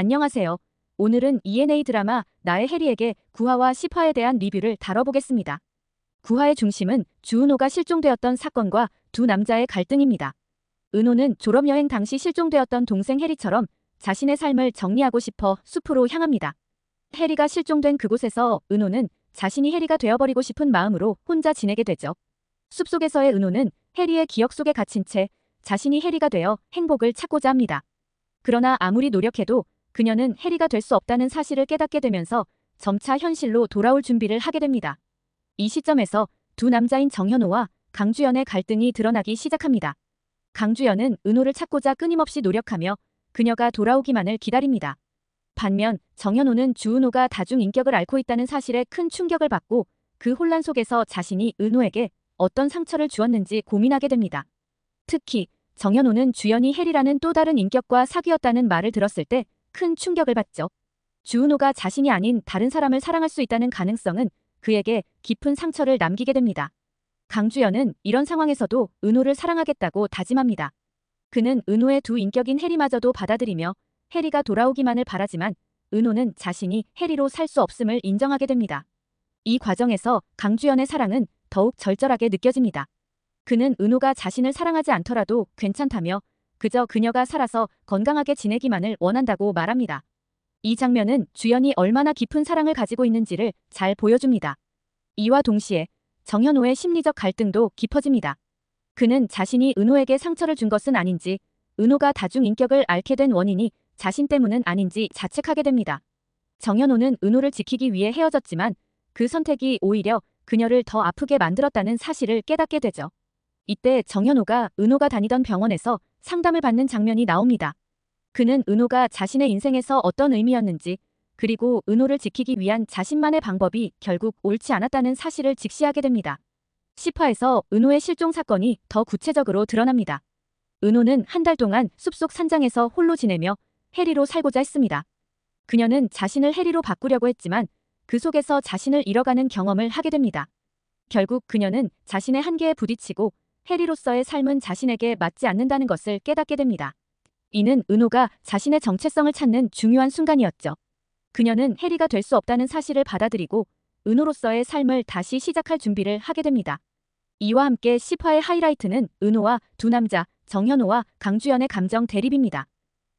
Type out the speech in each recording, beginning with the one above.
안녕하세요. 오늘은 ENA 드라마 나의 해리에게 9화와 10화에 대한 리뷰를 다뤄보겠습니다. 9화의 중심은 주은호가 실종되었던 사건과 두 남자의 갈등입니다. 은호는 졸업여행 당시 실종되었던 동생 해리처럼 자신의 삶을 정리하고 싶어 숲으로 향합니다. 해리가 실종된 그곳에서 은호는 자신이 해리가 되어버리고 싶은 마음으로 혼자 지내게 되죠. 숲속에서의 은호는 해리의 기억 속에 갇힌 채 자신이 해리가 되어 행복을 찾고자 합니다. 그러나 아무리 노력해도 그녀는 해리가 될 수 없다는 사실을 깨닫게 되면서 점차 현실로 돌아올 준비를 하게 됩니다. 이 시점에서 두 남자인 정현호와 강주연의 갈등이 드러나기 시작합니다. 강주연은 은호를 찾고자 끊임없이 노력하며 그녀가 돌아오기만을 기다립니다. 반면 정현호는 주은호가 다중인격을 앓고 있다는 사실에 큰 충격을 받고 그 혼란 속에서 자신이 은호에게 어떤 상처를 주었는지 고민하게 됩니다. 특히 정현호는 주연이 해리라는 또 다른 인격과 사귀었다는 말을 들었을 때 큰 충격을 받죠. 주은호가 자신이 아닌 다른 사람을 사랑할 수 있다는 가능성은 그에게 깊은 상처를 남기게 됩니다. 강주연은 이런 상황에서도 은호를 사랑하겠다고 다짐합니다. 그는 은호의 두 인격인 해리마저도 받아들이며 해리가 돌아오기만을 바라지만 은호는 자신이 해리로 살 수 없음을 인정하게 됩니다. 이 과정에서 강주연의 사랑은 더욱 절절하게 느껴집니다. 그는 은호가 자신을 사랑하지 않더라도 괜찮다며 그저 그녀가 살아서 건강하게 지내기만을 원한다고 말합니다. 이 장면은 주연이 얼마나 깊은 사랑을 가지고 있는지를 잘 보여줍니다. 이와 동시에 정현호의 심리적 갈등도 깊어집니다. 그는 자신이 은호에게 상처를 준 것은 아닌지, 은호가 다중인격을 앓게 된 원인이 자신 때문은 아닌지 자책하게 됩니다. 정현호는 은호를 지키기 위해 헤어졌지만 그 선택이 오히려 그녀를 더 아프게 만들었다는 사실을 깨닫게 되죠. 이때 정현호가 은호가 다니던 병원에서 상담을 받는 장면이 나옵니다. 그는 은호가 자신의 인생에서 어떤 의미였는지, 그리고 은호를 지키기 위한 자신만의 방법이 결국 옳지 않았다는 사실을 직시하게 됩니다. 10화에서 은호의 실종 사건이 더 구체적으로 드러납니다. 은호는 한 달 동안 숲속 산장에서 홀로 지내며 해리로 살고자 했습니다. 그녀는 자신을 해리로 바꾸려고 했지만 그 속에서 자신을 잃어가는 경험을 하게 됩니다. 결국 그녀는 자신의 한계에 부딪히고 해리로서의 삶은 자신에게 맞지 않는다는 것을 깨닫게 됩니다. 이는 은호가 자신의 정체성을 찾는 중요한 순간이었죠. 그녀는 해리가 될 수 없다는 사실을 받아들이고 은호로서의 삶을 다시 시작할 준비를 하게 됩니다. 이와 함께 10화의 하이라이트는 은호와 두 남자, 정현호와 강주연의 감정 대립입니다.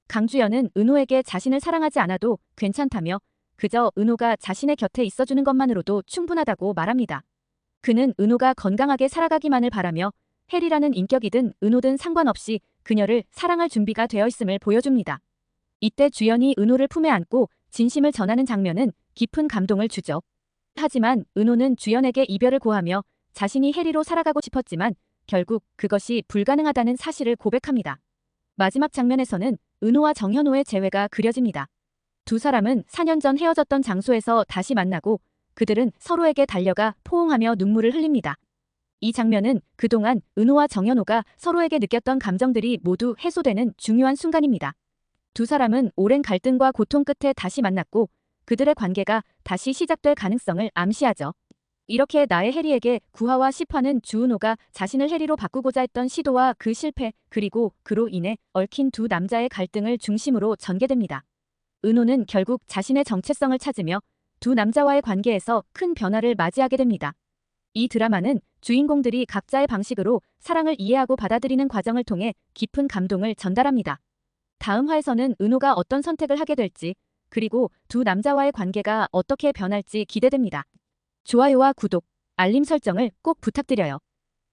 강주연은 은호에게 자신을 사랑하지 않아도 괜찮다며 그저 은호가 자신의 곁에 있어주는 것만으로도 충분하다고 말합니다. 그는 은호가 건강하게 살아가기만을 바라며 해리라는 인격이든 은호든 상관없이 그녀를 사랑할 준비가 되어 있음을 보여줍니다. 이때 주연이 은호를 품에 안고 진심을 전하는 장면은 깊은 감동을 주죠. 하지만 은호는 주연에게 이별을 고하며 자신이 해리로 살아가고 싶었지만 결국 그것이 불가능하다는 사실을 고백합니다. 마지막 장면에서는 은호와 정현호의 재회가 그려집니다. 두 사람은 4년 전 헤어졌던 장소에서 다시 만나고 그들은 서로에게 달려가 포옹하며 눈물을 흘립니다. 이 장면은 그동안 은호와 정현호가 서로에게 느꼈던 감정들이 모두 해소되는 중요한 순간입니다. 두 사람은 오랜 갈등과 고통 끝에 다시 만났고 그들의 관계가 다시 시작될 가능성을 암시하죠. 이렇게 나의 해리에게 9화와 10화는 주은호가 자신을 해리로 바꾸고자 했던 시도와 그 실패, 그리고 그로 인해 얽힌 두 남자의 갈등을 중심으로 전개됩니다. 은호는 결국 자신의 정체성을 찾으며 두 남자와의 관계에서 큰 변화를 맞이하게 됩니다. 이 드라마는 주인공들이 각자의 방식으로 사랑을 이해하고 받아들이는 과정을 통해 깊은 감동을 전달합니다. 다음 화에서는 은호가 어떤 선택을 하게 될지, 그리고 두 남자와의 관계가 어떻게 변할지 기대됩니다. 좋아요와 구독, 알림 설정을 꼭 부탁드려요.